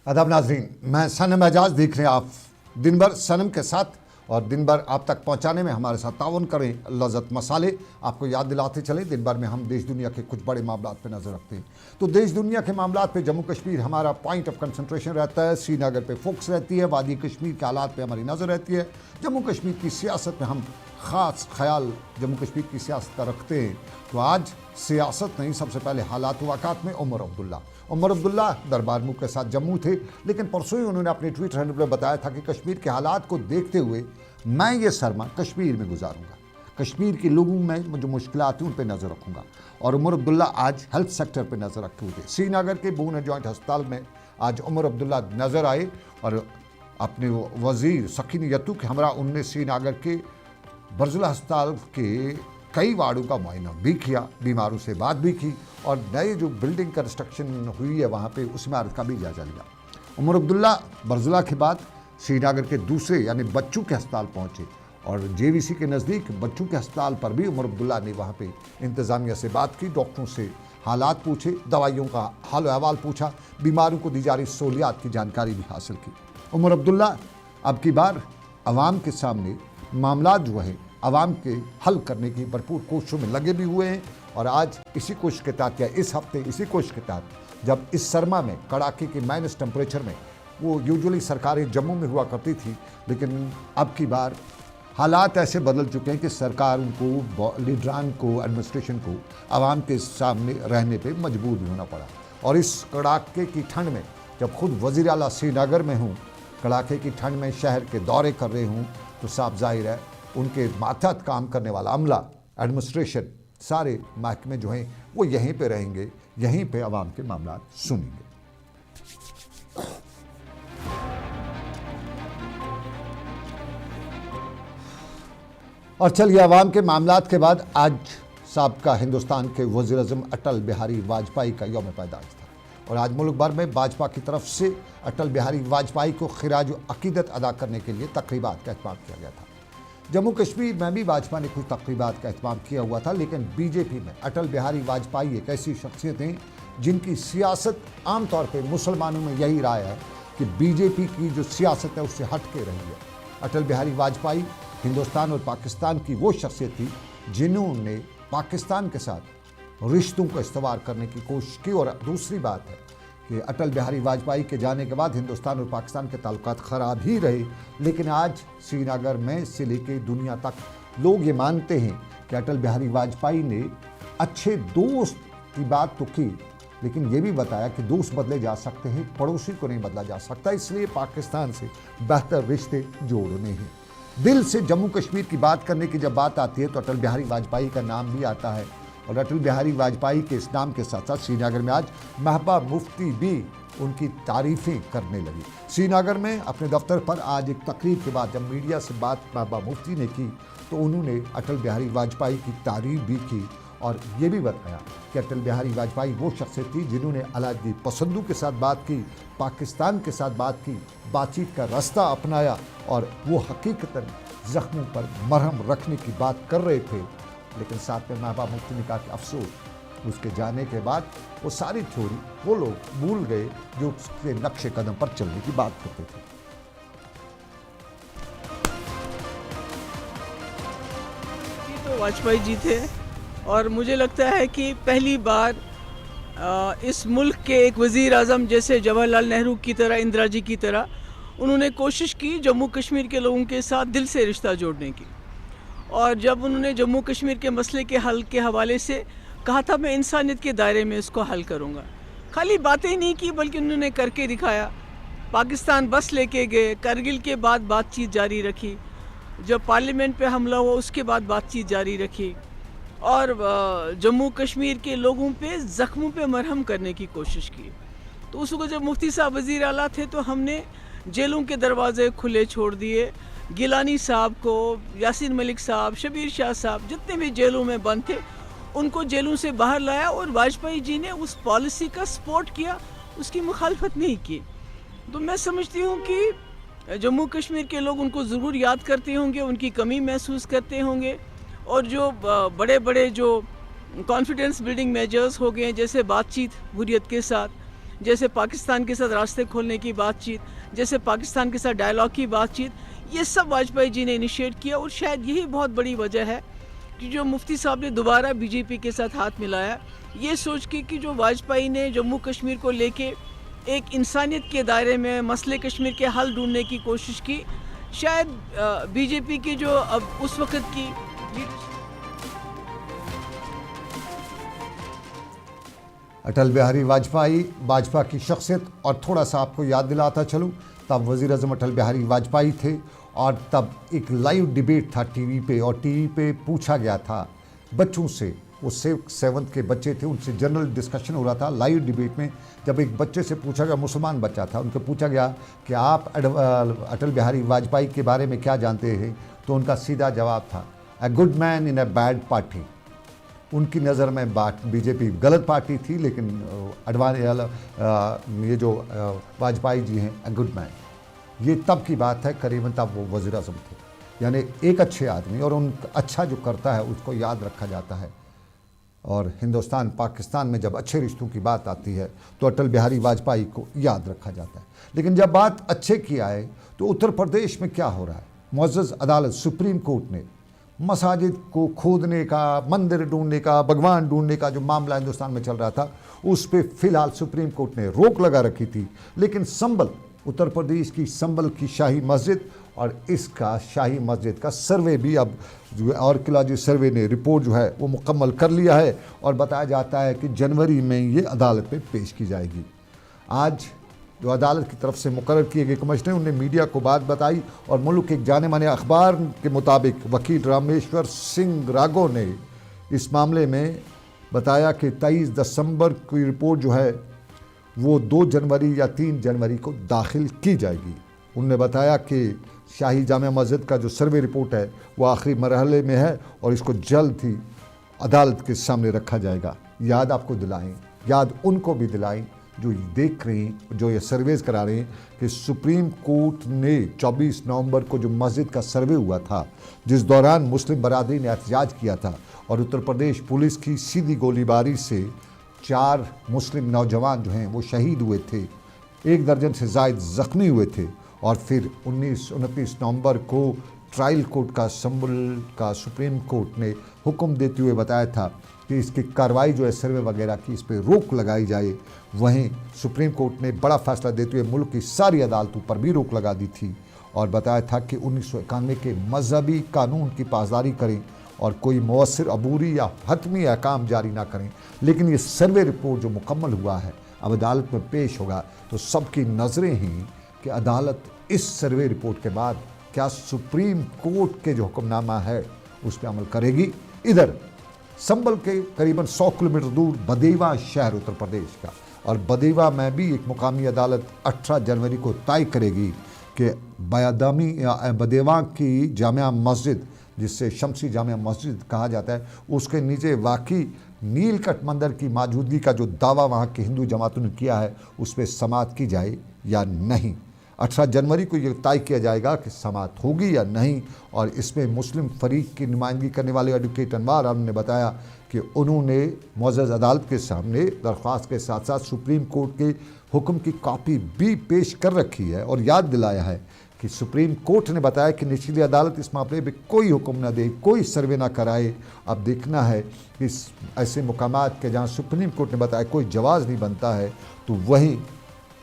आदाब नाजरीन, मैं सनम एजाज देख रहे हैं आप दिन भर सनम के साथ और दिन भर आप तक पहुंचाने में हमारे साथ ताउन करें लज़्ज़त मसाले। आपको याद दिलाते चलें दिन भर में हम देश दुनिया के कुछ बड़े मामलों पे नज़र रखते हैं। तो देश दुनिया के मामलों पे जम्मू कश्मीर हमारा पॉइंट ऑफ कंसंट्रेशन रहता है, श्रीनगर पे फोकस रहती है, वादी कश्मीर के हालात पे हमारी नज़र रहती है। जम्मू कश्मीर की सियासत में हम ख़ास ख्याल जम्मू कश्मीर की सियासत का रखते हैं। तो आज सियासत नहीं, सबसे पहले हालात वाक़ात में उमर अब्दुल्ला दरबार मुल्क के साथ जम्मू थे, लेकिन परसों ही उन्होंने अपने ट्विटर हैंडल पर बताया था कि कश्मीर के हालात को देखते हुए मैं ये सरमा कश्मीर में गुजारूंगा, कश्मीर के लोगों में जो मुश्किलात हैं उन पर नज़र रखूंगा। और उमर अब्दुल्ला आज हेल्थ सेक्टर पर नज़र रखे हुए थे। श्रीनगर के बून जॉइंट अस्पताल में आज उमर अब्दुल्ला नज़र आए और अपने वज़ीर सकीन यतू के हमरा उनने श्रीनगर के बरजुल्ला अस्पताल के कई वार्डों का मुआयना भी किया, बीमारों से बात भी की और नए जो बिल्डिंग कंस्ट्रक्शन हुई है वहाँ पे उस इमारत का भी जायजा लिया। उमर अब्दुल्ला बरजुल्ला के बाद श्रीनगर के दूसरे यानी बच्चू के अस्पताल पहुँचे और JVC के नज़दीक बच्चू के अस्पताल पर भी उमर अब्दुल्ला ने वहाँ पे इंतज़ामिया से बात की, डॉक्टरों से हालात पूछे, दवाइयों का हाल अहवाल पूछा, बीमारों को दी जा रही सहूलियात की जानकारी भी हासिल की। उमर अब्दुल्ला अब की बार आवाम के सामने मामला जो है आवाम के हल करने की भरपूर कोशिशों में लगे भी हुए हैं। और आज इसी कोशिश के तहत या इस हफ्ते इसी कोशिश के तहत जब इस सरमा में कड़ाके के माइनस टेम्परेचर में वो यूजुअली सरकारें जम्मू में हुआ करती थी, लेकिन अब की बार हालात ऐसे बदल चुके हैं कि सरकार उनको, लीडरान को, एडमिनिस्ट्रेशन को आवाम के सामने रहने पे मजबूर भी होना पड़ा। और इस कड़ाके की ठंड में जब खुद वज़ीर आला श्रीनगर में हूँ, कड़ाके की ठंड में शहर के दौरे कर रहे हूँ, तो साफ जाहिर है उनके मातहत काम करने वाला अमला, एडमिनिस्ट्रेशन, सारे महकमे जो हैं वो यहीं पे रहेंगे, यहीं पे आवाम के मामला सुनेंगे। और चलिए आवाम के मामलात के बाद आज साबका हिंदुस्तान के वज़ीर आज़म अटल बिहारी वाजपेयी का यौम पैदाइश था और आज मुल्क भर में भाजपा की तरफ से अटल बिहारी वाजपेयी को खिराज अकीदत अदा करने के लिए तकरीबात का एहतमाम किया गया था। जम्मू कश्मीर में भी भाजपा ने कुछ तकरीबात का एहतमाम किया हुआ था, लेकिन बीजेपी में अटल बिहारी वाजपेयी एक ऐसी शख्सियत हैं जिनकी सियासत आमतौर पर मुसलमानों में यही राय है कि बीजेपी की जो सियासत है उससे हट के रही है। अटल बिहारी वाजपेयी हिंदुस्तान और पाकिस्तान की वो शख्सियत थी जिन्होंने पाकिस्तान के साथ रिश्तों को इस्तवार करने की कोशिश की। और दूसरी बात है कि अटल बिहारी वाजपेयी के जाने के बाद हिंदुस्तान और पाकिस्तान के ताल्लुकात ख़राब ही रहे, लेकिन आज श्रीनगर में से लेकर दुनिया तक लोग ये मानते हैं कि अटल बिहारी वाजपेयी ने अच्छे दोस्त की बात तो की, लेकिन ये भी बताया कि दोस्त बदले जा सकते हैं, पड़ोसी को नहीं बदला जा सकता, इसलिए पाकिस्तान से बेहतर रिश्ते जोड़ने हैं। दिल से जम्मू कश्मीर की बात करने की जब बात आती है तो अटल बिहारी वाजपेयी का नाम भी आता है और अटल बिहारी वाजपेयी के इस नाम के साथ साथ श्रीनगर में आज महबूबा मुफ्ती भी उनकी तारीफ़ें करने लगी। श्रीनगर में अपने दफ्तर पर आज एक तकरीर के बाद जब मीडिया से बात महबूबा मुफ्ती ने की तो उन्होंने अटल बिहारी वाजपेयी की तारीफ़ भी की और ये भी बताया कि अटल बिहारी वाजपेयी वो शख्सियत थी जिन्होंने अलाउद्दीन पसंदू के साथ बात की, पाकिस्तान के साथ बात की, बातचीत का रास्ता अपनाया और वो हकीकतन ज़ख्मों पर मरहम रखने की बात कर रहे थे। लेकिन साथ में महबूबा मुफ्ती ने कहा कि अफसोस उसके जाने के बाद वो सारी थ्योरी वो लोग भूल गए जो उसके नक्शे कदम पर चलने की बात करते थे। तो वाजपेयी जी थे और मुझे लगता है कि पहली बार इस मुल्क के एक वज़ीर आज़म जैसे जवाहरलाल नेहरू की तरह, इंदिरा जी की तरह उन्होंने कोशिश की जम्मू कश्मीर के लोगों के साथ दिल से रिश्ता जोड़ने की। और जब उन्होंने जम्मू कश्मीर के मसले के हल के हवाले से कहा था मैं इंसानियत के दायरे में इसको हल करूँगा, खाली बातें ही नहीं की बल्कि उन्होंने करके दिखाया। पाकिस्तान बस लेके गए, करगिल के बाद बातचीत जारी रखी, जब पार्लियामेंट पे हमला हुआ उसके बाद बातचीत जारी रखी और जम्मू कश्मीर के लोगों पे ज़ख्मों पे मरहम करने की कोशिश की। तो उस वक्त जब मुफ्ती साहब वज़ीर आला थे तो हमने जेलों के दरवाजे खुले छोड़ दिए, गिलानी साहब को, यासीन मलिक साहब, शबीर शाह साहब जितने भी जेलों में बंद थे उनको जेलों से बाहर लाया और वाजपेयी जी ने उस पॉलिसी का सपोर्ट किया, उसकी मुखालफत नहीं की। तो मैं समझती हूँ कि जम्मू कश्मीर के लोग उनको ज़रूर याद करते होंगे, उनकी कमी महसूस करते होंगे और जो बड़े बड़े जो कॉन्फिडेंस बिल्डिंग मेजर्स हो गए जैसे बातचीत हुर्रियत के साथ जैसे पाकिस्तान के साथ रास्ते खोलने की बातचीत, जैसे पाकिस्तान के साथ डायलॉग की बातचीत, ये सब वाजपेयी जी ने इनिशिएट किया। और शायद यही बहुत बड़ी वजह है कि जो मुफ्ती साहब ने दोबारा बीजेपी के साथ हाथ मिलाया, ये सोच के कि जो वाजपेयी ने जम्मू कश्मीर को लेके एक इंसानियत के दायरे में मसले कश्मीर के हल ढूंढने की कोशिश की। शायद बीजेपी की जो अब उस वक्त की लीडरशिप, अटल बिहारी वाजपेयी, भाजपा की शख्सियत। और थोड़ा सा आपको याद दिलाता चलूँ, तब वज़ीर आज़म अटल बिहारी वाजपेयी थे और तब एक लाइव डिबेट था टीवी पे, और टीवी पे पूछा गया था बच्चों से, वो 7th के बच्चे थे, उनसे जनरल डिस्कशन हो रहा था लाइव डिबेट में। जब एक बच्चे से पूछा गया, मुसलमान बच्चा था, उनको पूछा गया कि आप अटल बिहारी वाजपेयी के बारे में क्या जानते हैं, तो उनका सीधा जवाब था, a good man in a bad party. उनकी नज़र में बीजेपी गलत पार्टी थी, लेकिन ये जो वाजपेयी जी हैं, अ गुड मैन। ये तब की बात है, करीबन तब वो वज़ीर आज़म थे। यानी एक अच्छे आदमी, और उन अच्छा जो करता है उसको याद रखा जाता है। और हिंदुस्तान पाकिस्तान में जब अच्छे रिश्तों की बात आती है तो अटल बिहारी वाजपेयी को याद रखा जाता है। लेकिन जब बात अच्छे की आए तो उत्तर प्रदेश में क्या हो रहा है? मुअज़्ज़ज़ अदालत सुप्रीम कोर्ट ने मसाजिद को खोदने का, मंदिर ढूंढने का, भगवान ढूंढने का जो मामला हिंदुस्तान में चल रहा था, उस पर फिलहाल सुप्रीम कोर्ट ने रोक लगा रखी थी। लेकिन संभल, उत्तर प्रदेश की संभल की शाही मस्जिद और इसका शाही मस्जिद का सर्वे भी अब जो आर्कियोलॉजी सर्वे ने रिपोर्ट जो है वो मुकम्मल कर लिया है, और बताया जाता है कि जनवरी में ये अदालत में पेश की जाएगी। आज जो अदालत की तरफ से मुकर्रर किए गए कमिश्नर, उन्होंने मीडिया को बात बताई, और मुल्क के एक जाने माने अखबार के मुताबिक वकील रामेश्वर सिंह राघो ने इस मामले में बताया कि 23 दिसंबर की रिपोर्ट जो है वो 2 जनवरी या 3 जनवरी को दाखिल की जाएगी। उन्होंने बताया कि शाही जामिया मस्जिद का जो सर्वे रिपोर्ट है वो आखिरी मरहले में है, और इसको जल्द ही अदालत के सामने रखा जाएगा। याद आपको दिलाएं, याद उनको भी दिलाएं जो देख रहे हैं, जो ये सर्वेज करा रहे हैं, कि सुप्रीम कोर्ट ने 24 नवंबर को जो मस्जिद का सर्वे हुआ था, जिस दौरान मुस्लिम बरादरी ने एहतजाज किया था, और उत्तर प्रदेश पुलिस की सीधी गोलीबारी से 4 मुस्लिम नौजवान जो हैं वो शहीद हुए थे, 1 दर्जन से ज़ायद ज़ख्मी हुए थे। और फिर 29 नवंबर को ट्रायल कोर्ट का संभल का सुप्रीम कोर्ट ने हुक्म देते हुए बताया था कि इसकी कार्रवाई जो है सर्वे वगैरह की, इस पर रोक लगाई जाए। वहीं सुप्रीम कोर्ट ने बड़ा फैसला देते हुए मुल्क की सारी अदालतों पर भी रोक लगा दी थी, और बताया था कि 1991 के मजहबी कानून की पासदारी करें और कोई मौसर अबूरी या हतमी अहकाम जारी ना करें। लेकिन ये सर्वे रिपोर्ट जो मुकम्मल हुआ है अब अदालत में पेश होगा, तो सबकी नज़रें हैं कि अदालत इस सर्वे रिपोर्ट के बाद क्या सुप्रीम कोर्ट के जो हुक्मनामा है उस पर अमल करेगी। इधर संभल के करीबन 100 किलोमीटर दूर बदेवा शहर उत्तर प्रदेश का, और बदेवा में भी एक मुकामी अदालत 18 जनवरी को तय करेगी कि बयादामी या बदेवा की जामिया मस्जिद, जिससे शमसी जामिया मस्जिद कहा जाता है, उसके नीचे वाकई नीलकंठ मंदिर की मौजूदगी का जो दावा वहाँ की हिंदू जमातों ने किया है उस पर समाअत की जाए या नहीं। 18 जनवरी को ये तय किया जाएगा कि समाअत होगी या नहीं। और इसमें मुस्लिम फरीक की नुमाइंदगी करने वाले एडवोकेट अनवार आलम ने बताया कि उन्होंने मुअज़्ज़ज़ अदालत के सामने दरख्वास्त के साथ साथ सुप्रीम कोर्ट के हुक्म की कॉपी भी पेश कर रखी है, और याद दिलाया है कि सुप्रीम कोर्ट ने बताया कि निचली अदालत इस मामले में कोई हुक्म न दे, कोई सर्वे ना कराए। अब देखना है कि इस ऐसे मुकामात के जहाँ सुप्रीम कोर्ट ने बताया कोई जवाज़ नहीं बनता है, तो वहीं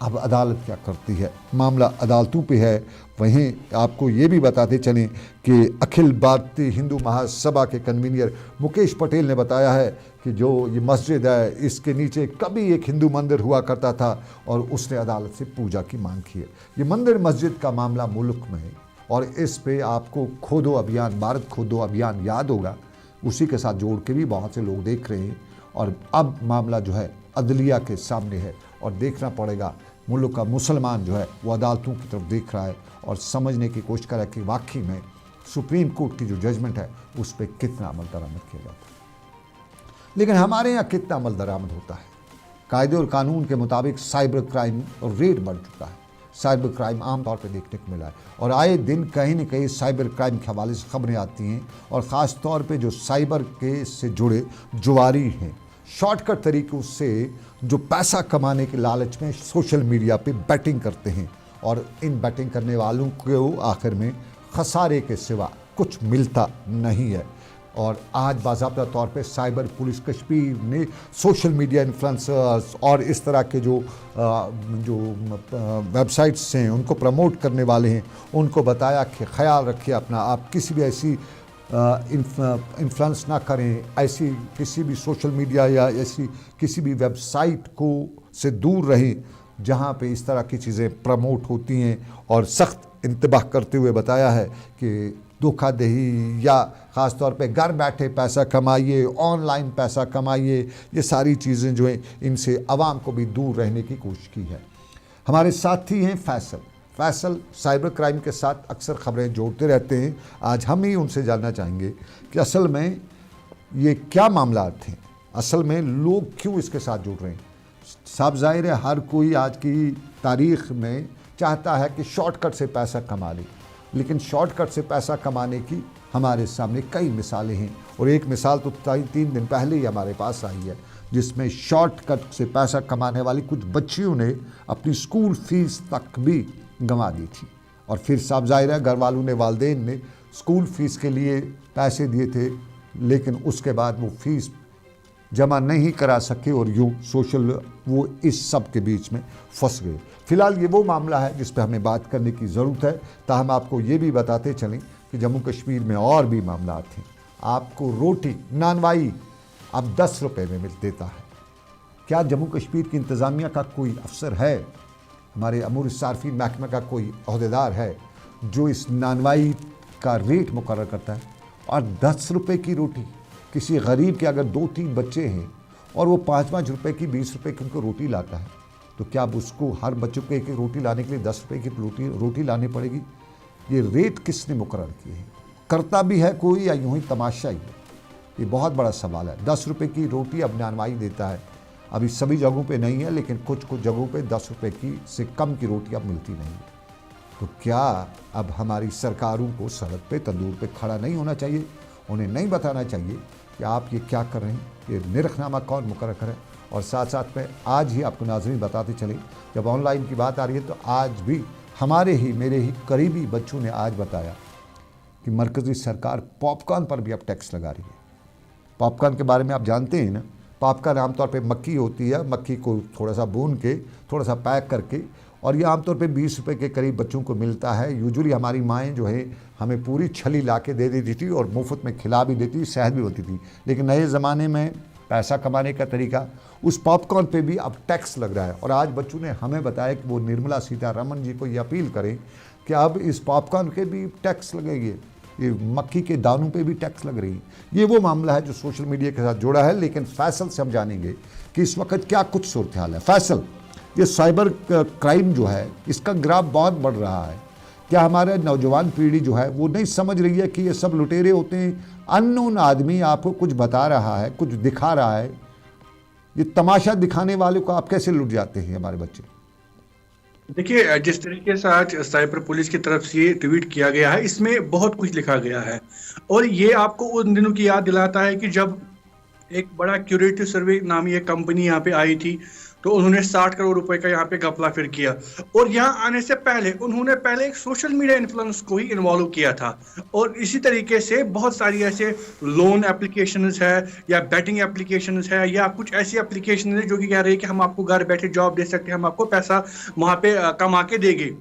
अब अदालत क्या करती है, मामला अदालतों पे है। वहीं आपको ये भी बताते चलें कि अखिल भारतीय हिंदू महासभा के कन्वीनर मुकेश पटेल ने बताया है कि जो ये मस्जिद है इसके नीचे कभी एक हिंदू मंदिर हुआ करता था, और उसने अदालत से पूजा की मांग की है। ये मंदिर मस्जिद का मामला मुल्क में है, और इस पे आपको खोदो अभियान, भारत खोदो अभियान याद होगा, उसी के साथ जोड़ के भी बहुत से लोग देख रहे हैं। और अब मामला जो है अदलिया के सामने है, और देखना पड़ेगा मुल्क का मुसलमान जो है वो अदालतों की तरफ देख रहा है और समझने की कोशिश कर रहा है कि वाकई में सुप्रीम कोर्ट की जो जजमेंट है उस पर कितना अमल दरामद किया जाता है। लेकिन हमारे यहाँ कितना अमल दरामद होता है? कायदे और कानून के मुताबिक साइबर क्राइम और रेट बढ़ चुका है। साइबर क्राइम आम तौर पर देखने को मिला है, और आए दिन कहीं न कहीं साइबर क्राइम के हवाले से खबरें आती हैं, और ख़ास तौर पे जो साइबर के से जुड़े जुआरी हैं, शॉर्टकट तरीक़ों से जो पैसा कमाने के लालच में सोशल मीडिया पे बैटिंग करते हैं, और इन बैटिंग करने वालों को आखिर में खसारे के सिवा कुछ मिलता नहीं है। और आज बाज़ाब्ता तौर पे साइबर पुलिस कश्मीर ने सोशल मीडिया इन्फ्लुएंसर्स और इस तरह के जो वेबसाइट्स हैं उनको प्रमोट करने वाले हैं, उनको बताया कि ख्याल रखिए अपना, आप किसी भी ऐसी इन्फ्लुएंस ना करें, ऐसी किसी भी सोशल मीडिया या ऐसी किसी भी वेबसाइट को से दूर रहें जहाँ पे इस तरह की चीज़ें प्रमोट होती हैं। और सख्त इंतबाह करते हुए बताया है कि धोखाधड़ी या ख़ास तौर पे घर बैठे पैसा कमाइए, ऑनलाइन पैसा कमाइए, ये सारी चीज़ें जो हैं इनसे आवाम को भी दूर रहने की कोशिश की है। हमारे साथी हैं फैसल साइबर क्राइम के साथ अक्सर खबरें जोड़ते रहते हैं। आज हम ही उनसे जानना चाहेंगे कि असल में ये क्या मामला थे, असल में लोग क्यों इसके साथ जुड़ रहे हैं। साफ ज़ाहिर है हर कोई आज की तारीख़ में चाहता है कि शॉर्टकट से पैसा कमा ले, लेकिन शॉर्टकट से पैसा कमाने की हमारे सामने कई मिसालें हैं। और एक मिसाल तो 3 दिन पहले ही हमारे पास आई है, जिसमें शॉर्टकट से पैसा कमाने वाली कुछ बच्चियों ने अपनी स्कूल फ़ीस तक भी गंवा दी थी। और फिर साफ ज़ाहिर है घर वालों ने, वालिदैन ने स्कूल फ़ीस के लिए पैसे दिए थे, लेकिन उसके बाद वो फ़ीस जमा नहीं करा सके और यूँ वो इस सब के बीच में फंस गए। फ़िलहाल ये वो मामला है जिस पर हमें बात करने की ज़रूरत है। ताहम आपको ये भी बताते चलें कि जम्मू कश्मीर में और भी मामला थे। आपको रोटी नानवाई अब 10 रुपये में मिल देता है। क्या जम्मू कश्मीर की इंतज़ामिया का कोई अफसर है, हमारे अमूर सार्फिन महकमा का कोई अहदेदार है जो इस नानवाई का रेट मुकर्रर करता है? और 10 रुपये की रोटी, किसी गरीब के अगर 2-3 बच्चे हैं और वो 5-5 रुपये की 20 रुपये की उनको रोटी लाता है, तो क्या अब उसको हर बच्चों को एक रोटी लाने के लिए 10 रुपये की रोटी लानी पड़ेगी? ये रेट किसने मुकर्रर किए हैं? करता भी है कोई या यूँ ही तमाशा ही है? ये बहुत बड़ा सवाल है। 10 रुपये की रोटी अब नानवाई देता है। अभी सभी जगहों पे नहीं है, लेकिन कुछ जगहों पे 10 रुपये की से कम की रोटी अब मिलती नहीं है। तो क्या अब हमारी सरकारों को सड़क पे तंदूर पे खड़ा नहीं होना चाहिए? उन्हें नहीं बताना चाहिए कि आप ये क्या कर रहे हैं? ये निरखनामा कौन मुकर्रर करे? और साथ साथ में आज ही आपको नाज़रीन बताते चले, जब ऑनलाइन की बात आ रही है तो आज भी मेरे ही करीबी बच्चों ने आज बताया कि मरकज़ी सरकार पॉपकॉर्न पर भी अब टैक्स लगा रही है। पॉपकॉर्न के बारे में आप जानते हैं ना, पॉपकॉर्न आमतौर पे मक्की होती है, मक्की को थोड़ा सा भून के थोड़ा सा पैक करके, और ये आमतौर पे 20 रुपये के करीब बच्चों को मिलता है। यूजुअली हमारी माएँ जो है हमें पूरी छली ला के दे देती थी और मुफ्त में खिला भी देती थी, सेहत भी होती थी। लेकिन नए ज़माने में पैसा कमाने का तरीका, उस पॉपकॉर्न पे भी अब टैक्स लग रहा है। और आज बच्चों ने हमें बताया कि वो निर्मला सीतारमण जी को ये अपील करें कि अब इस पॉपकॉर्न के भी टैक्स लगेंगे, ये मक्की के दानों पे भी टैक्स लग रही है। ये वो मामला है जो सोशल मीडिया के साथ जुड़ा है। लेकिन फैसल से हम जानेंगे कि इस वक्त क्या कुछ सूरत हाल है। फैसल, ये साइबर क्राइम जो है इसका ग्राफ बहुत बढ़ रहा है। क्या हमारे नौजवान पीढ़ी जो है वो नहीं समझ रही है कि ये सब लुटेरे होते हैं? अननोन आदमी आपको कुछ बता रहा है, कुछ दिखा रहा है, ये तमाशा दिखाने वाले को आप कैसे लुट जाते हैं हमारे बच्चे? देखिए, जिस तरीके से आज साइबर पुलिस की तरफ से ये ट्वीट किया गया है, इसमें बहुत कुछ लिखा गया है और ये आपको उन दिनों की याद दिलाता है कि जब एक बड़ा क्यूरेटिव सर्वे नामी एक कंपनी यहाँ पे आई थी, तो उन्होंने 60 करोड़ रुपए का यहाँ पे घपला फिर किया। और यहाँ आने से पहले उन्होंने एक सोशल मीडिया इन्फ्लुएंस को ही इन्वॉल्व किया था। और इसी तरीके से बहुत सारी ऐसे लोन एप्लीकेशंस है या बैटिंग एप्लीकेशंस है या कुछ ऐसी एप्लीकेशन है जो कि कह रही है कि हम आपको घर बैठे जॉब दे सकते हैं, हम आपको पैसा वहाँ पे कमा के देंगे।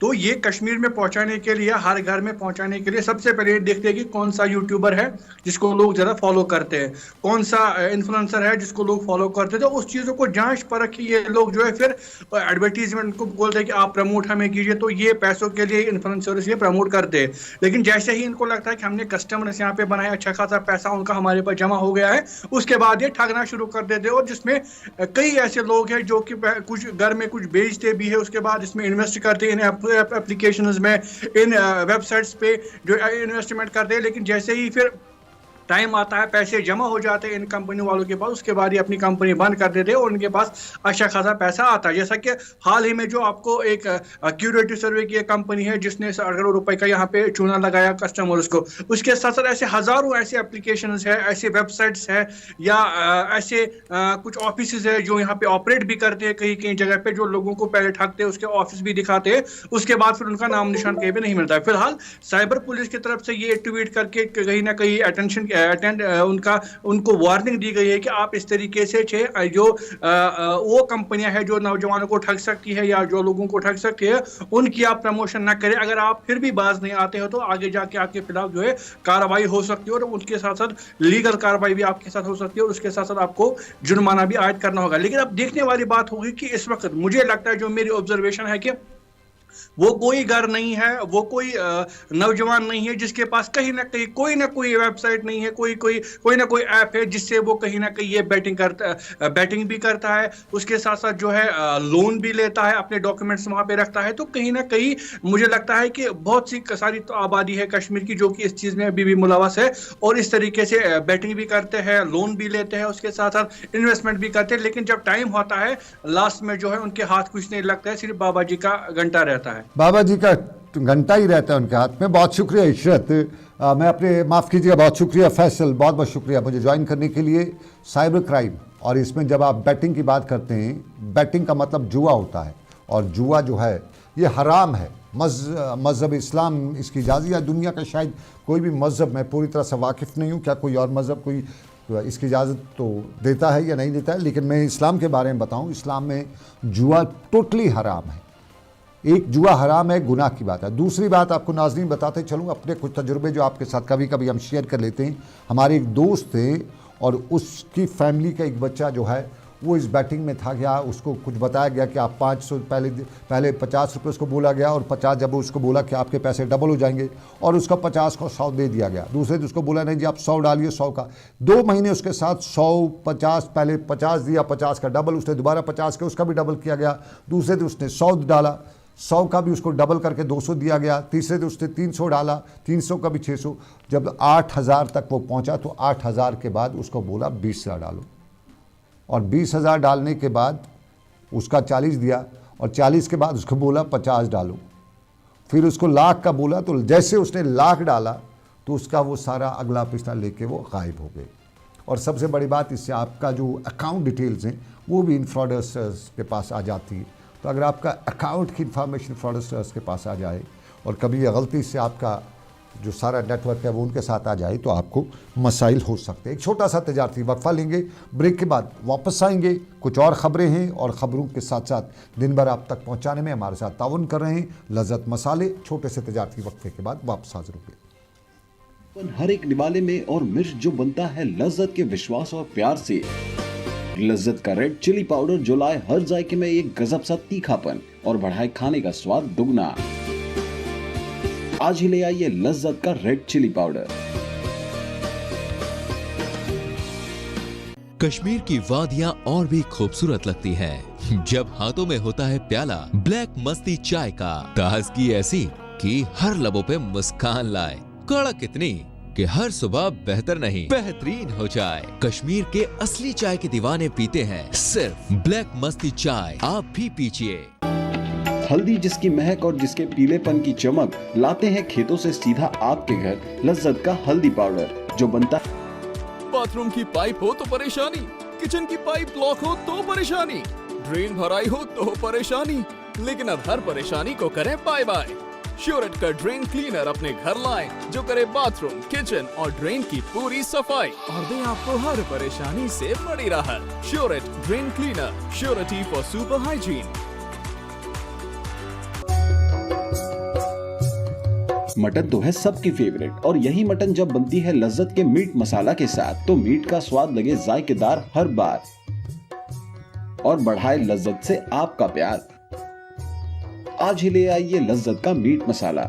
तो ये कश्मीर में पहुंचाने के लिए, हर घर में पहुंचाने के लिए सबसे पहले देखते हैं कि कौन सा यूट्यूबर है जिसको लोग ज़्यादा फॉलो करते हैं, कौन सा इन्फ्लुएंसर है जिसको लोग फॉलो करते हैं। तो उस चीज़ों को जांच परख के ये लोग जो है फिर एडवर्टीजमेंट को बोलते हैं कि आप प्रमोट हमें कीजिए, तो ये पैसों के लिए इन्फ्लुएंसर्स ये प्रमोट करते हैं। लेकिन जैसे ही इनको लगता है कि हमने कस्टमर्स यहाँ पे बनाया, अच्छा खासा पैसा उनका हमारे पास जमा हो गया है, उसके बाद ये ठगना शुरू कर देते हैं। और जिसमें कई ऐसे लोग हैं जो कि कुछ घर में कुछ बेचते भी है, उसके बाद इसमें इन्वेस्ट करते हैं एप्लीकेशंस में, इन वेबसाइट्स पे जो इन्वेस्टमेंट करते हैं। लेकिन जैसे ही फिर टाइम आता है, पैसे जमा हो जाते हैं इन कंपनी वालों के पास, उसके बाद ये अपनी कंपनी बंद कर देते हैं और उनके पास अच्छा खासा पैसा आता है। जैसा कि हाल ही में जो आपको एक क्यूरेटिव सर्वे की एक कंपनी है जिसने 60 करोड़ रुपए का यहाँ पे चूना लगाया कस्टमर्स को, उसके साथ साथ ऐसे हजारों ऐसे एप्लीकेशंस है, ऐसे वेबसाइट्स है या ऐसे कुछ ऑफिस है जो यहाँ पे ऑपरेट भी करते हैं कहीं कहीं जगह पे, जो लोगों को पहले ठगते हैं, उसके ऑफिस भी दिखाते हैं, उसके बाद फिर उनका नाम निशान कहीं पे नहीं मिलता है। फिलहाल साइबर पुलिस की तरफ से ये ट्वीट करके कहीं ना कहीं उनको वार्निंग दी गई है कि आप इस तरीके से जो वो कंपनियां हैं जो नौजवानों को ठग सकती है या जो लोगों को ठग सकती है, उनकी आप प्रमोशन ना करें। अगर आप फिर भी बाज नहीं आते हो तो आगे जाके आपके खिलाफ जो है कार्रवाई हो सकती है और उनके साथ साथ लीगल कार्रवाई भी आपके साथ हो सकती है और उसके साथ साथ आपको जुर्माना भी आयद करना होगा। लेकिन अब देखने वाली बात होगी कि इस वक्त मुझे लगता है, जो मेरी ऑब्जर्वेशन है, कि वो कोई घर नहीं है, वो कोई नौजवान नहीं है जिसके पास कहीं ना कहीं कोई ना कोई वेबसाइट नहीं है, कोई ना कोई ऐप है जिससे वो कहीं ना कहीं ये बैटिंग भी करता है, उसके साथ साथ जो है लोन भी लेता है, अपने डॉक्यूमेंट्स वहां पे रखता है। तो कहीं ना कहीं मुझे लगता है कि बहुत सी सारी तो आबादी है कश्मीर की जो कि इस चीज में अभी भी मुलवस है और इस तरीके से बैटिंग भी करते हैं, लोन भी लेते हैं, उसके साथ साथ इन्वेस्टमेंट भी करते हैं। लेकिन जब टाइम होता है लास्ट में जो है उनके हाथ कुछ नहीं लगता है, सिर्फ बाबा जी का घंटा रहता है। बाबा जी का घंटा ही रहता है उनके हाथ में। बहुत शुक्रिया इशरत, मैं अपने माफ़ कीजिएगा, बहुत शुक्रिया फैसल, बहुत बहुत शुक्रिया मुझे ज्वाइन करने के लिए। साइबर क्राइम, और इसमें जब आप बैटिंग की बात करते हैं, बैटिंग का मतलब जुआ होता है और जुआ जो है ये हराम है। मज़हब इस्लाम इसकी इजाज़त, या दुनिया का शायद कोई भी मज़हब, मैं पूरी तरह से वाकिफ़ नहीं हूँ, क्या कोई और मज़हब कोई इसकी इजाज़त तो देता है या नहीं देता है, लेकिन मैं इस्लाम के बारे में बताऊँ, इस्लाम में जुआ टोटली हराम है। एक जुआ हराम है, गुनाह की बात है। दूसरी बात आपको नाज़रीन बताते चलूँ अपने कुछ तजुर्बे जो आपके साथ कभी कभी हम शेयर कर लेते हैं। हमारे एक दोस्त थे और उसकी फैमिली का एक बच्चा जो है वो इस बैटिंग में था गया, उसको कुछ बताया गया कि आप 500 पहले 50 रुपये उसको बोला गया और 50 जब उसको बोला कि आपके पैसे डबल हो जाएंगे और उसका 50 को 100 दे दिया गया। दूसरे दिन उसको बोला नहीं जी आप 100 डालिए, 100 का। 2 महीने उसके साथ 100 50, पहले 50 दिया, 50 का डबल, उसने दोबारा 50 के उसका भी डबल किया गया। दूसरे दिन उसने 100 डाला, 100 का भी उसको डबल करके 200 दिया गया। तीसरे दिन उसने 300 डाला, 300 का भी 600। जब 8000 तक वो पहुंचा तो 8000 के बाद उसको बोला 20,000 डालो, और 20,000 डालने के बाद उसका 40 दिया और 40 के बाद उसको बोला 50 डालो। फिर उसको लाख का बोला, तो जैसे उसने लाख डाला तो उसका वो सारा अगला पिछला लेके वो गायब हो गए। और सबसे बड़ी बात, इससे आपका जो अकाउंट डिटेल्स हैं वो भी इन फ्रॉडस्टर्स के पास आ जाती है। तो अगर आपका अकाउंट की इंफॉर्मेशन फ्रॉडस्टर्स के पास आ जाए और कभी ये गलती से आपका जो सारा नेटवर्क है वो उनके साथ आ जाए तो आपको मसाइल हो सकते हैं। एक छोटा सा तजारती वक्फा लेंगे, ब्रेक के बाद वापस आएंगे। कुछ और ख़बरें हैं और ख़बरों के साथ साथ दिन भर आप तक पहुंचाने में हमारे साथ ताउन कर रहे हैं लज़्ज़त मसाले। छोटे से तजारती वक्फे के बाद वापस हाजिर होंगे। हर एक निवाले में और मिर्च जो बनता है लज्जत के विश्वास और प्यार से। लज्जत का रेड चिली पाउडर जो लाए हर जायके में एक गजब सा तीखापन और बढ़ाए खाने का स्वाद दुगना। आज ही ले आइए लज्जत का रेड चिली पाउडर। कश्मीर की वादियां और भी खूबसूरत लगती हैं जब हाथों में होता है प्याला ब्लैक मस्ती चाय का। ताजगी ऐसी कि हर लबों पे मुस्कान लाए, कड़क इतनी कि हर सुबह बेहतर नहीं बेहतरीन हो जाए। कश्मीर के असली चाय के दीवाने पीते हैं सिर्फ ब्लैक मस्ती चाय, आप भी पीजिए। हल्दी जिसकी महक और जिसके पीलेपन की चमक लाते हैं खेतों से सीधा आपके घर लज्जत का हल्दी पाउडर जो बनता है। बाथरूम की पाइप हो तो परेशानी, किचन की पाइप ब्लॉक हो तो परेशानी, ड्रेन भराई हो तो परेशानी, लेकिन अब हर परेशानी को करें बाय बाय। श्योरेट का ड्रेन क्लीनर अपने घर लाएं जो करे बाथरूम, किचन और ड्रेन की पूरी सफाई और दे आपको हर परेशानी से बड़ी राहत। श्योरेट drain cleaner, surety for super hygiene. Mutton तो है सबकी फेवरेट और यही मटन जब बनती है लज्जत के मीट मसाला के साथ तो मीट का स्वाद लगे जायकेदार हर बार और बढ़ाए लज्जत से आपका प्यार। आज ही ले आइए लज्जत का मीट मसाला।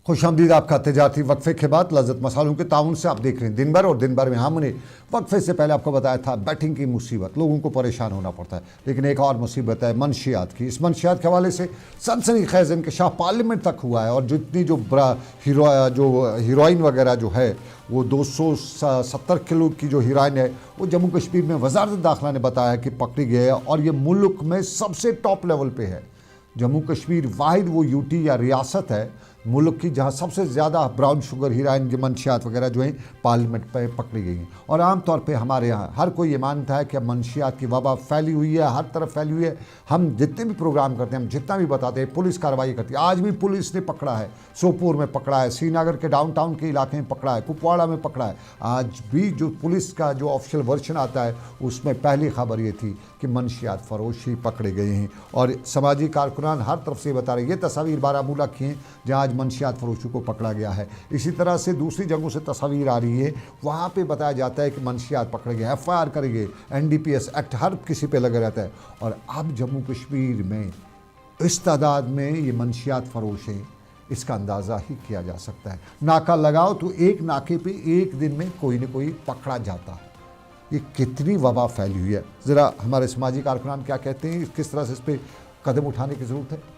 खुशामदीद आपका तजारती वक्फे के बाद लज्जत मसालों के ताउन से आप देख रहे हैं दिन भर, और दिन भर में हमने वक्फे से पहले आपको बताया था बैटिंग की मुसीबत, लोगों को परेशान होना पड़ता है। लेकिन एक और मुसीबत है मनशियात की। इस मनशियात के हवाले से सनसनीखेज इंकशाफ पार्लियामेंट तक हुआ है, और जितनी जो हीरोइन वगैरह जो है वो 270 किलो की जो हीरोइन है वो जम्मू कश्मीर में वजारत दाखिला ने बताया है कि पकड़ी गई है, और ये मुल्क में सबसे टॉप लेवल पे है। जम्मू कश्मीर वाहिद वो यूटी या रियासत है मुल्क की जहाँ सबसे ज़्यादा ब्राउन शुगर हीरोइन की मंशियात वगैरह जो हैं पार्लियामेंट पर पकड़ी गई हैं। और आम तौर पे हमारे यहाँ हर कोई ये मानता है कि अब मंशियात की वबा फैली हुई है, हर तरफ फैली हुई है। हम जितने भी प्रोग्राम करते हैं, हम जितना भी बताते हैं, पुलिस कार्रवाई करती है। आज भी पुलिस ने पकड़ा है, सोपोर में पकड़ा है, श्रीनगर के डाउनटाउन के इलाके में पकड़ा है, कुपवाड़ा में पकड़ा है। आज भी जो पुलिस का जो ऑफिशियल वर्जन आता है उसमें पहली खबर ये थी कि मंशियात फरोश ही पकड़े गए हैं। और समाजी कारकुनान हर तरफ से बता रहे हैं। ये तस्वीर बारामूला की हैं जहाँ आज मंशियात फरोशों को पकड़ा गया है। इसी तरह से दूसरी जगहों से तस्वीर आ रही है, वहाँ पे बताया जाता है कि मंशियात पकड़े गए, FIR करेंगे, NDPS एक्ट हर किसी पे लगा रहता है। और अब जम्मू कश्मीर में इस तादाद में ये मंशियात फरोश हैं, इसका अंदाज़ा ही किया जा सकता है। नाका लगाओ तो एक नाके पे एक दिन में कोई न कोई पकड़ा जाता है। ये कितनी वबा फैली हुई है। ज़रा हमारे समाजी कारकुनान क्या कहते हैं, किस तरह से इस पर कदम उठाने की ज़रूरत है।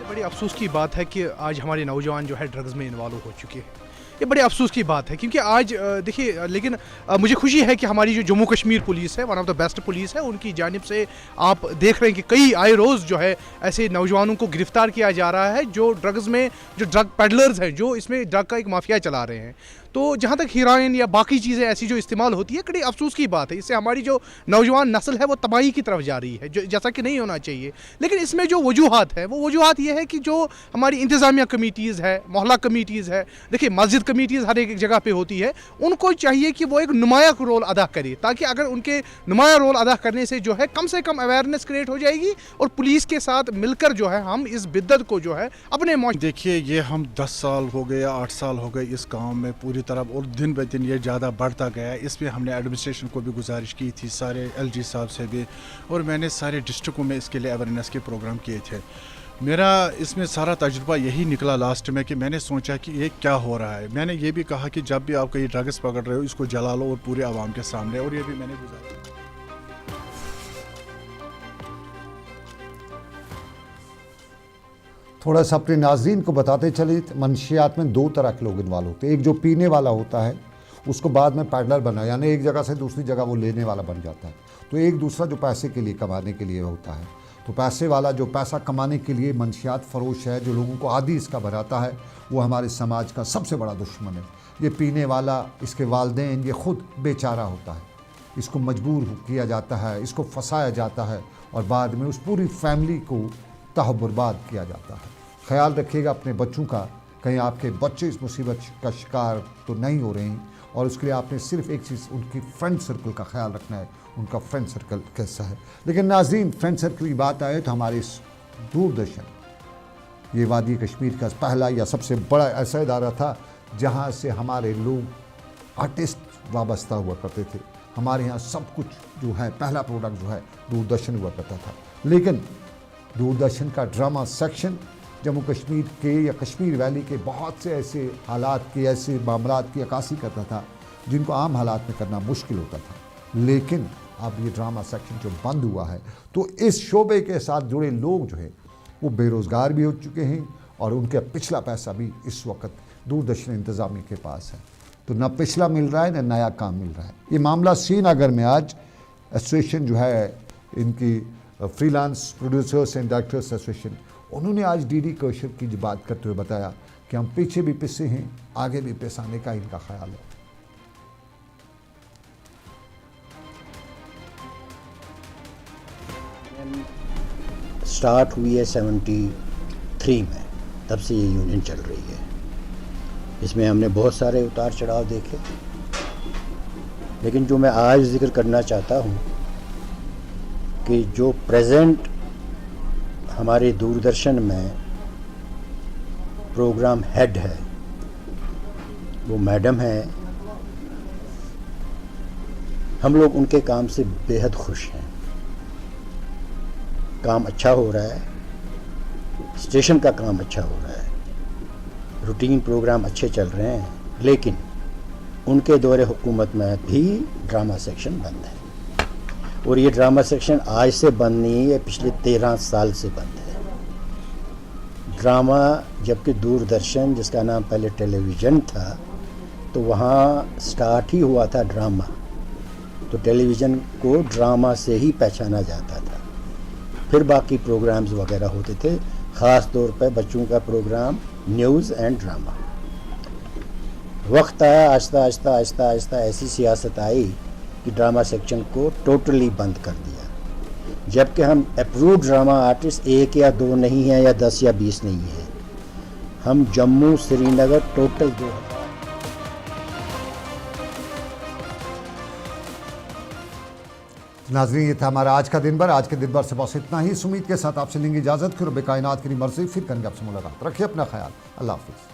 बड़ी अफसोस की बात है कि आज हमारे नौजवान जो है ड्रग्स में इन्वॉल्व हो चुके हैं। ये बड़े अफसोस की बात है, क्योंकि आज देखिए, लेकिन मुझे खुशी है कि हमारी जो जम्मू कश्मीर पुलिस है, one of the best police है, उनकी जानिब से आप देख रहे हैं कि कई आए रोज़ जो है ऐसे नौजवानों को गिरफ्तार किया जा रहा है जो ड्रग्स में, जो ड्रग पेडलर्स हैं, जो इसमें ड्रग का एक माफिया चला रहे हैं। तो जहाँ तक हीरोइन या बाकी चीज़ें ऐसी जो इस्तेमाल होती है, बड़ी अफसोस की बात है। इससे हमारी जो नौजवान नस्ल है वो तबाही की तरफ जा रही है, जो जैसा कि नहीं होना चाहिए। लेकिन इसमें जो वजूहात है, वो वजूहात ये है कि जो हमारी इंतज़ामिया कमेटीज़ है, मोहल्ला कमेटीज़ है, देखिए मस्जिद कमेटीज़ हर एक जगह पे होती है, उनको चाहिए कि वो एक नुमाया रोल अदा करे, ताकि अगर उनके नुमाया रोल अदा करने से जो है कम से कम अवेयरनेस क्रिएट हो जाएगी, और पुलिस के साथ मिलकर जो है हम इस बिद्दत को जो है अपने देखिए, ये हम 10 साल हो गए या 8 साल हो गए इस काम में पूरी तरह, और दिन ब दिन ये ज़्यादा बढ़ता गया। इसमें हमने एडमिनिस्ट्रेशन को भी गुजारिश की थी, सारे LG साहब से भी, और मैंने सारे डिस्ट्रिक्टों में इसके लिए अवेयरनेस के प्रोग्राम किए थे। मेरा इसमें सारा तजुर्बा यही निकला लास्ट में कि मैंने सोचा कि ये क्या हो रहा है। मैंने ये भी कहा कि जब भी आप कहीं ड्रग्स पकड़ रहे हो, इसको जला लो और पूरे आवाम के सामने, और ये भी मैंने गुजारा। थोड़ा सा अपने नाज़रीन को बताते चले, मंशियात में 2 तरह के लोग इन्वॉल्व होते हैं। एक जो पीने वाला होता है, उसको बाद में पैडलर बना, यानी एक जगह से दूसरी जगह वो लेने वाला बन जाता है। तो एक दूसरा जो पैसे के लिए, कमाने के लिए होता है। तो पैसे वाला जो पैसा कमाने के लिए मंशियात फरोश है, जो लोगों को आदी इसका बनाता है, वो हमारे समाज का सबसे बड़ा दुश्मन है। ये पीने वाला, इसके वालिदैन, ये खुद बेचारा होता है, इसको मजबूर किया जाता है, इसको फंसाया जाता है, और बाद में उस पूरी फैमिली को तह बर्बाद किया जाता है। ख्याल रखिएगा अपने बच्चों का, कहीं आपके बच्चे इस मुसीबत का शिकार तो नहीं हो रहे हैं। और उसके लिए आपने सिर्फ एक चीज़, उनकी फ्रेंड सर्कल का ख्याल रखना है, उनका फ्रेंड सर्कल कैसा है। लेकिन नाज़रीन, फ्रेंड सर्कल की बात आए तो हमारे इस दूरदर्शन, ये वादी कश्मीर का पहला या सबसे बड़ा ऐसा इदारा था जहाँ से हमारे लोग आर्टिस्ट वाबस्ता हुआ करते थे। हमारे यहाँ सब कुछ जो है, पहला प्रोडक्ट जो है दूरदर्शन हुआ करता था। लेकिन दूरदर्शन का ड्रामा सेक्शन जम्मू कश्मीर के या कश्मीर वैली के बहुत से ऐसे हालात की, ऐसे मामलात की अक्कासी करता था जिनको आम हालात में करना मुश्किल होता था। लेकिन अब ये ड्रामा सेक्शन जो बंद हुआ है, तो इस शोबे के साथ जुड़े लोग जो है वो बेरोज़गार भी हो चुके हैं, और उनका पिछला पैसा भी इस वक्त दूरदर्शन इंतज़ामिया के पास है। तो न पिछला मिल रहा है, न नया काम मिल रहा है। ये मामला श्रीनगर में आज एसोसिएशन जो है, इनकी freelance producers and directors association, उन्होंने आज DD कौशल की बात करते हुए बताया कि हम पीछे भी पिसे हैं, आगे भी पिसाने का इनका ख्याल है। स्टार्ट हुई है 73 में, तब से ये यूनियन चल रही है। इसमें हमने बहुत सारे उतार चढ़ाव देखे, लेकिन जो मैं आज जिक्र करना चाहता हूँ कि जो प्रेजेंट हमारे दूरदर्शन में प्रोग्राम हेड है, वो मैडम है। हम लोग उनके काम से बेहद खुश हैं। काम अच्छा हो रहा है, स्टेशन का काम अच्छा हो रहा है, रूटीन प्रोग्राम अच्छे चल रहे हैं, लेकिन उनके दौरे हुकूमत में भी ड्रामा सेक्शन बंद है। और ये ड्रामा सेक्शन आज से बंद नहीं है, पिछले 13 साल से बंद है। ड्रामा, जबकि दूरदर्शन जिसका नाम पहले टेलीविज़न था, तो वहाँ स्टार्ट ही हुआ था ड्रामा, तो टेलीविज़न को ड्रामा से ही पहचाना जाता था। फिर बाकी प्रोग्राम्स वगैरह होते थे, ख़ास तौर पर बच्चों का प्रोग्राम, न्यूज़ एंड ड्रामा। वक्त आया, आहिस्ता आहिस्ता आहिस्ता आहिस्ता ऐसी सियासत आई कि ड्रामा सेक्शन को टोटली बंद कर दिया। जबकि हम अप्रूव ड्रामा आर्टिस्ट 1 या 2 नहीं हैं, या 10 या 20 नहीं है, हम जम्मू श्रीनगर टोटल 2। नाज़रीन, ये था हमारा आज का दिन भर। आज के दिन भर से बस इतना ही। इस उम्मीद के साथ आपसे लेंगे इजाज़त, फिर रब कायनात की मर्ज़ी फिर करेंगे आपसे मुलाकात। रखिए अपना ख्याल। अल्लाह हाफ़िज़।